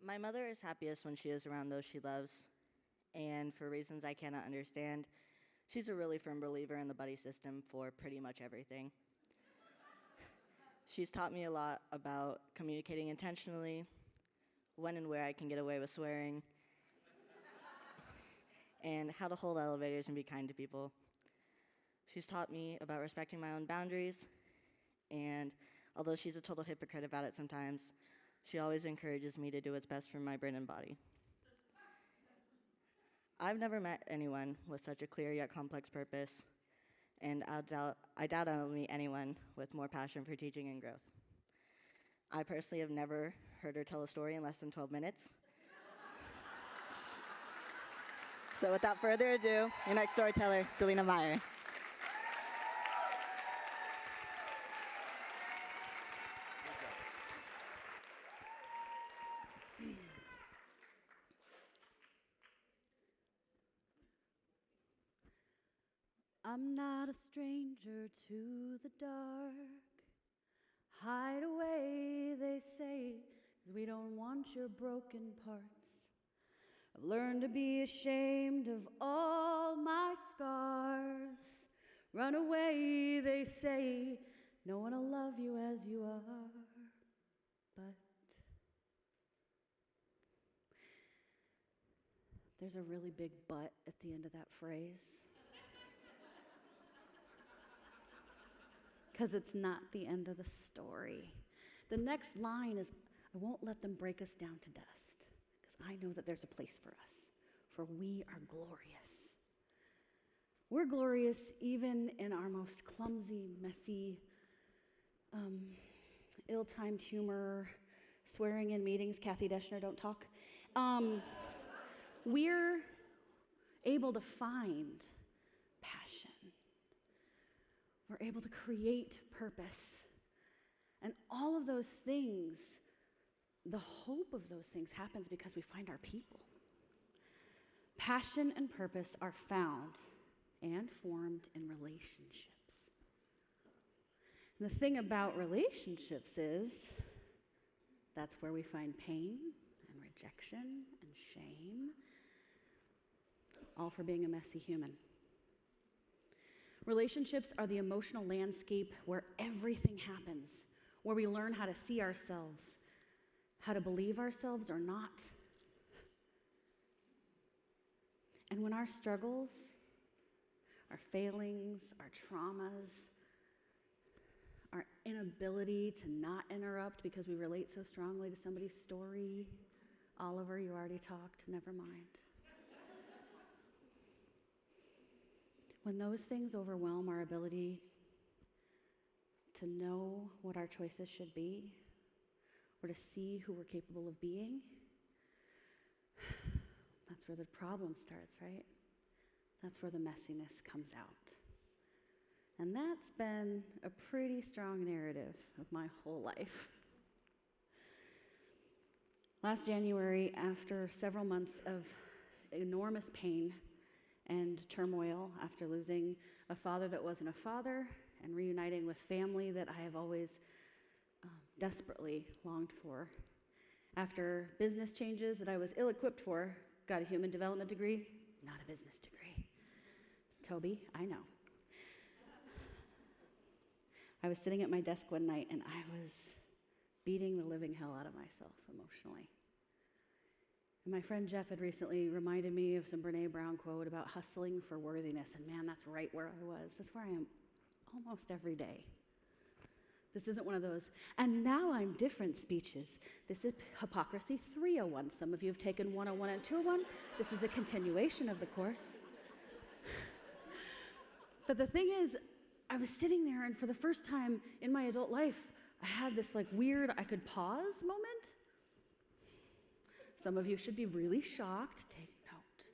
My mother is happiest when she is around those she loves, and for reasons I cannot understand, she's a really firm believer in the buddy system for pretty much everything. She's taught me a lot about communicating intentionally, when and where I can get away with swearing, and how to hold elevators and be kind to people. She's taught me about respecting my own boundaries, and although she's a total hypocrite about it sometimes, she always encourages me to do what's best for my brain and body. I've never met anyone with such a clear yet complex purpose, and I doubt I'll meet anyone with more passion for teaching and growth. I personally have never heard her tell a story in less than 12 minutes. So without further ado, your next storyteller, Delena Meyer. I'm not a stranger to the dark. Hide away, they say, 'cause we don't want your broken parts. I've learned to be ashamed of all my scars. Run away, they say, no one will love you as you are. But there's a really big but at the end of that phrase. Because it's not the end of the story. The next line is, I won't let them break us down to dust, because I know that there's a place for us, for we are glorious. We're glorious even in our most clumsy, messy, ill-timed humor, swearing in meetings, Kathy Deschner, don't talk. We're able to find passion. We're able to create purpose. And all of those things, the hope of those things happens because we find our people. Passion and purpose are found and formed in relationships. And the thing about relationships is that's where we find pain and rejection and shame, all for being a messy human. Relationships are the emotional landscape where everything happens, where we learn how to see ourselves, how to believe ourselves or not. And when our struggles, our failings, our traumas, our inability to not interrupt because we relate so strongly to somebody's story, Oliver, you already talked, never mind. When those things overwhelm our ability to know what our choices should be, or to see who we're capable of being, that's where the problem starts, right? That's where the messiness comes out. And that's been a pretty strong narrative of my whole life. Last January, after several months of enormous pain and turmoil, after losing a father that wasn't a father and reuniting with family that I have always desperately longed for, after business changes that I was ill-equipped for, got a human development degree, not a business degree. Toby, I know. I was sitting at my desk one night and I was beating the living hell out of myself emotionally. And my friend Jeff had recently reminded me of some Brene Brown quote about hustling for worthiness. And man, that's right where I was. That's where I am almost every day. This isn't one of those, and now I'm different speeches. This is Hypocrisy 301. Some of you have taken 101 and 201. This is a continuation of the course. But the thing is, I was sitting there, and for the first time in my adult life, I had this weird, I could pause moment. Some of you should be really shocked. Take note.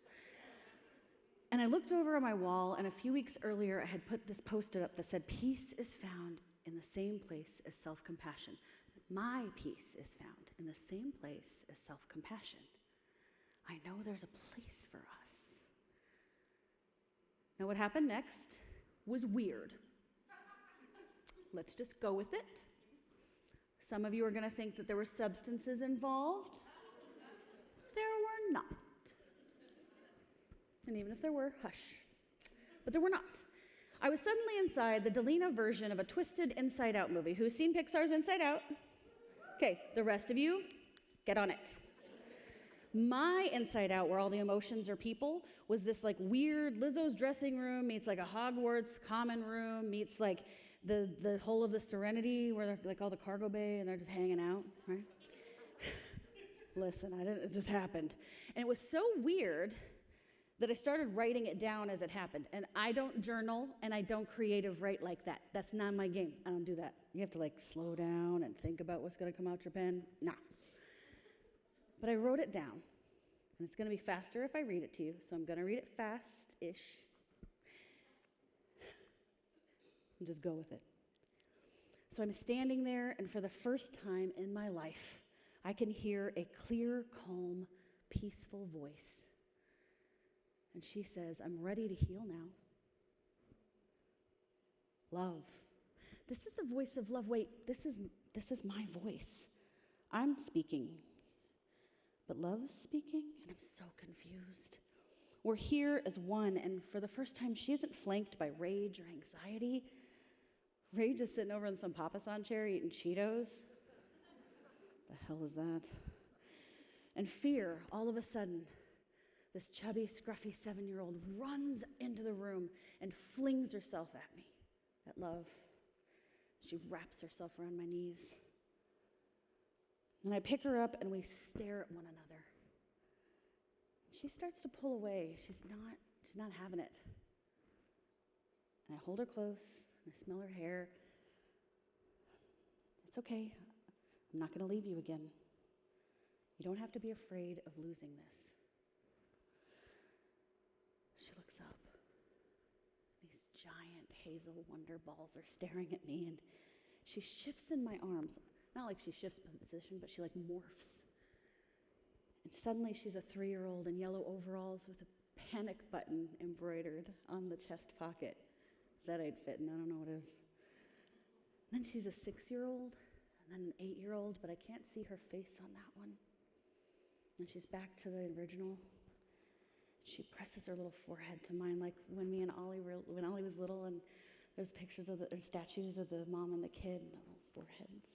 And I looked over on my wall, and a few weeks earlier, I had put this post-it up that said, "Peace is found in the same place as self-compassion." My peace is found in the same place as self-compassion. I know there's a place for us. Now, what happened next was weird. Let's just go with it. Some of you are going to think that there were substances involved. And even if there were, hush. But there were not. I was suddenly inside the Delena version of a twisted Inside Out movie. Who's seen Pixar's Inside Out? Okay, the rest of you, get on it. My Inside Out, where all the emotions are people, was this like weird Lizzo's dressing room meets like a Hogwarts common room meets like the whole of the Serenity where they're like all the cargo bay and they're just hanging out, right? Listen, it just happened. And it was so weird that I started writing it down as it happened. And I don't journal and I don't creative write like that. That's not my game. I don't do that. You have to like slow down and think about what's gonna come out your pen. Nah. But I wrote it down. And it's gonna be faster if I read it to you, so I'm gonna read it fast-ish. And just go with it. So I'm standing there, and for the first time in my life, I can hear a clear, calm, peaceful voice. And she says, I'm ready to heal now. Love. This is the voice of love. Wait, this is my voice. I'm speaking. But love's speaking, and I'm so confused. We're here as one, and for the first time, she isn't flanked by rage or anxiety. Rage is sitting over in some papasan chair eating Cheetos. The hell is that? And fear, all of a sudden, this chubby, scruffy 7-year-old runs into the room and flings herself at me, at love. She wraps herself around my knees. And I pick her up and we stare at one another. She starts to pull away. She's not having it. And I hold her close and I smell her hair. It's okay. I'm not going to leave you again. You don't have to be afraid of losing this. She looks up. These giant hazel wonder balls are staring at me, and she shifts in my arms. Not like she shifts position, but she like morphs. And suddenly she's a 3-year-old in yellow overalls with a panic button embroidered on the chest pocket. That ain't fitting, I don't know what it is. And then she's a 6-year-old, and then an 8-year-old, but I can't see her face on that one. And she's back to the original. She presses her little forehead to mine, like when me and Ollie when Ollie was little, and there's pictures of or statues of the mom and the kid, and the little foreheads.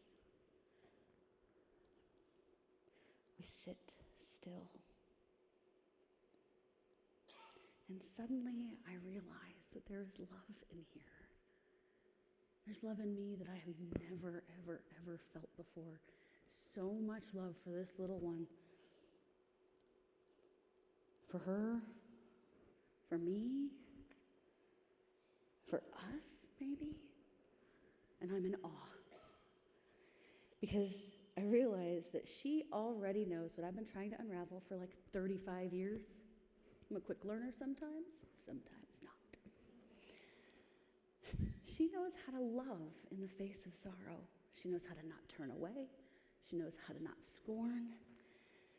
We sit still. And suddenly I realize that there is love in here. There's love in me that I have never, ever, ever felt before. So much love for this little one. For her, for me, for us, maybe. And I'm in awe. Because I realize that she already knows what I've been trying to unravel for like 35 years. I'm a quick learner sometimes not. She knows how to love in the face of sorrow. She knows how to not turn away. She knows how to not scorn.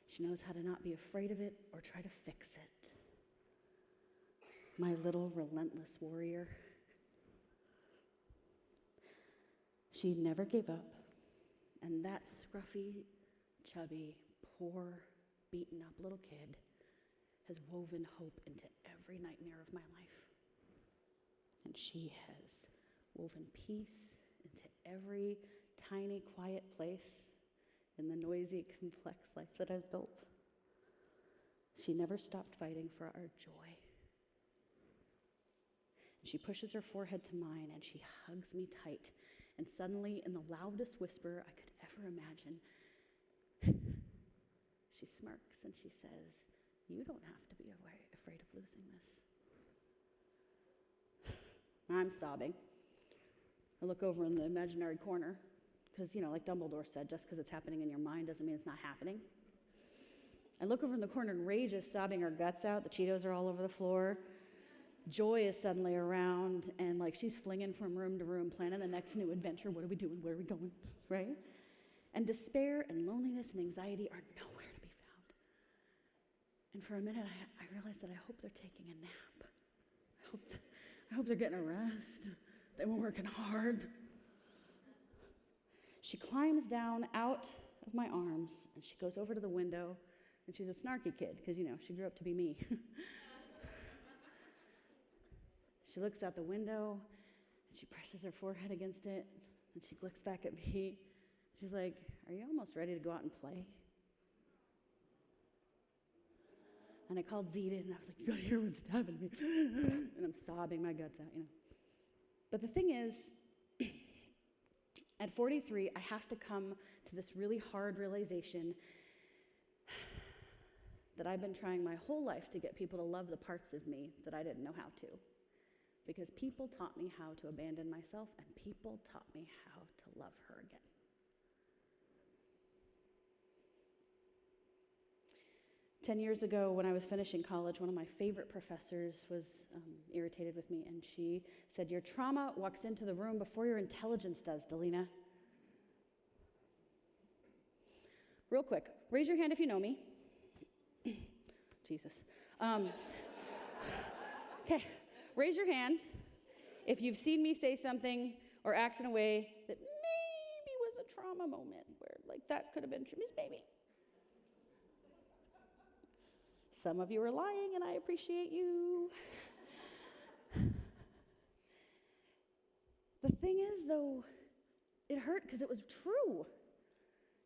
She knows how to not be afraid of it or try to fix it. My little relentless warrior. She never gave up. And that scruffy, chubby, poor, beaten up little kid has woven hope into every nightmare of my life. And she has woven peace into every tiny, quiet place in the noisy, complex life that I've built. She never stopped fighting for our joy. She pushes her forehead to mine and she hugs me tight. And suddenly, in the loudest whisper I could ever imagine, she smirks and she says, "You don't have to be afraid of losing this." I'm sobbing. I look over in the imaginary corner, because, like Dumbledore said, just because it's happening in your mind doesn't mean it's not happening. I look over in the corner and Rage is sobbing her guts out. The Cheetos are all over the floor. Joy is suddenly around, and she's flinging from room to room, planning the next new adventure. What are we doing? Where are we going? Right? And despair and loneliness and anxiety are nowhere to be found. And for a minute, I realized that I hope they're taking a nap. I hope they're getting a rest. They've been working hard. She climbs down out of my arms, and she goes over to the window, and she's a snarky kid, because, she grew up to be me. she looks out the window, and she presses her forehead against it, and she looks back at me. She's like, "Are you almost ready to go out and play?" And I called Zeed in, and I was like, "You gotta hear what's happening to me." And I'm sobbing my guts out, But the thing is, at 43, I have to come to this really hard realization that I've been trying my whole life to get people to love the parts of me that I didn't know how to. Because people taught me how to abandon myself, and people taught me how to love her again. Ten years ago, when I was finishing college, one of my favorite professors was irritated with me, and she said, "Your trauma walks into the room before your intelligence does, Delena." Real quick, raise your hand if you know me. Jesus. Okay, raise your hand if you've seen me say something or act in a way that maybe was a trauma moment, where that could have been true, maybe. Some of you are lying, and I appreciate you. The thing is, though, it hurt because it was true.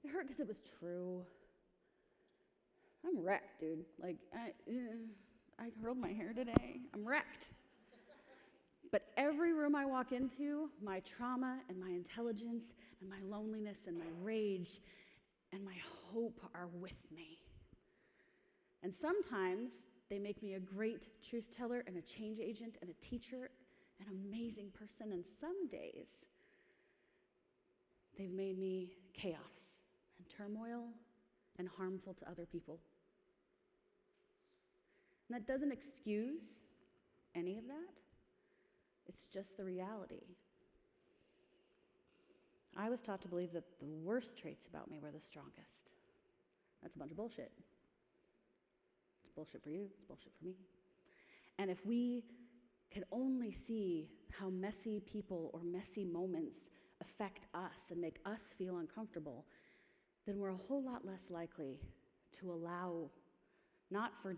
It hurt because it was true. I'm wrecked, dude. I curled my hair today. I'm wrecked. But every room I walk into, my trauma and my intelligence and my loneliness and my rage and my hope are with me. And sometimes they make me a great truth teller and a change agent and a teacher, an amazing person. And some days, they've made me chaos and turmoil and harmful to other people. And that doesn't excuse any of that. It's just the reality. I was taught to believe that the worst traits about me were the strongest. That's a bunch of bullshit. It's bullshit for you, it's bullshit for me. And if we could only see how messy people or messy moments affect us and make us feel uncomfortable, then we're a whole lot less likely to allow, not for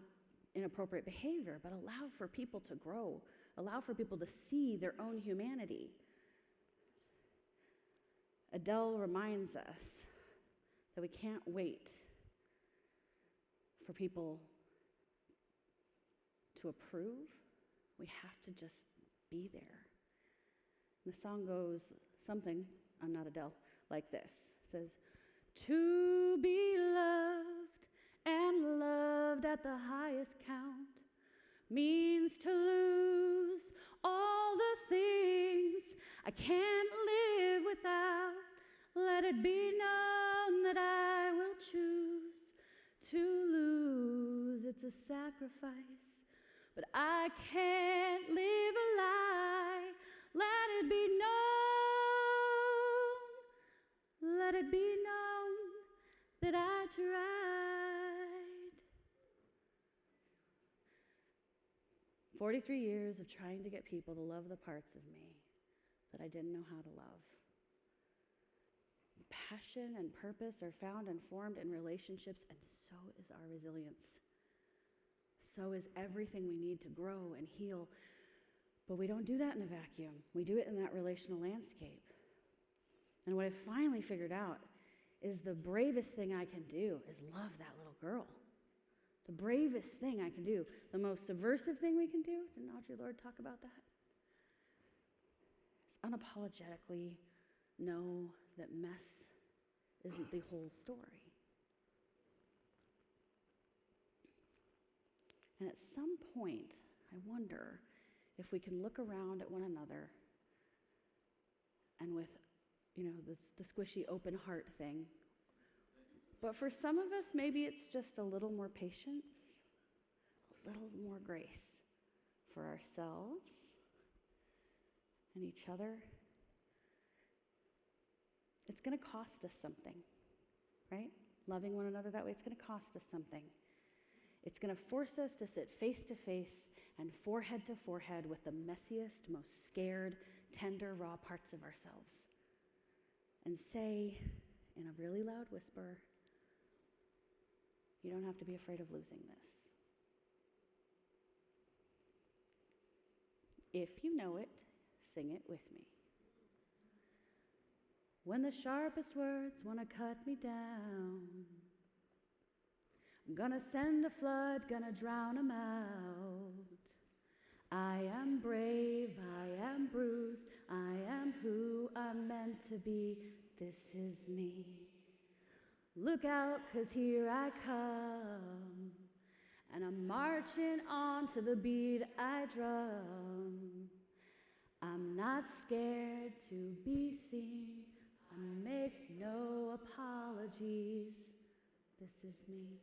inappropriate behavior, but allow for people to grow, allow for people to see their own humanity. Adele reminds us that we can't wait for people to approve. We have to just be there. And the song goes something, I'm not Adele, like this. It says, "To be loved and loved at the highest count means to lose all the things I can't live without. Let it be known that I will choose to lose. It's a sacrifice, but I can't live a lie. Let it be known, let it be known that I tried." 43 years of trying to get people to love the parts of me that I didn't know how to love. Passion and purpose are found and formed in relationships, and so is our resilience. So is everything we need to grow and heal. But we don't do that in a vacuum. We do it in that relational landscape. And what I finally figured out is the bravest thing I can do is love that little girl. The bravest thing I can do, the most subversive thing we can do, didn't Audre Lorde talk about that? Is unapologetically know that mess isn't the whole story. And at some point, I wonder if we can look around at one another and with, the squishy open heart thing. But for some of us, maybe it's just a little more patience, a little more grace for ourselves and each other. It's going to cost us something, right? Loving one another that way, it's going to cost us something. It's going to force us to sit face to face and forehead to forehead with the messiest, most scared, tender, raw parts of ourselves and say in a really loud whisper, "You don't have to be afraid of losing this. If you know it, sing it with me. When the sharpest words want to cut me down, I'm gonna send a flood, gonna drown 'em out. I am brave, I am bruised, I am who I'm meant to be. This is me. Look out, 'cause here I come, and I'm marching on to the beat I drum. I'm not scared to be seen, I make no apologies. This is me.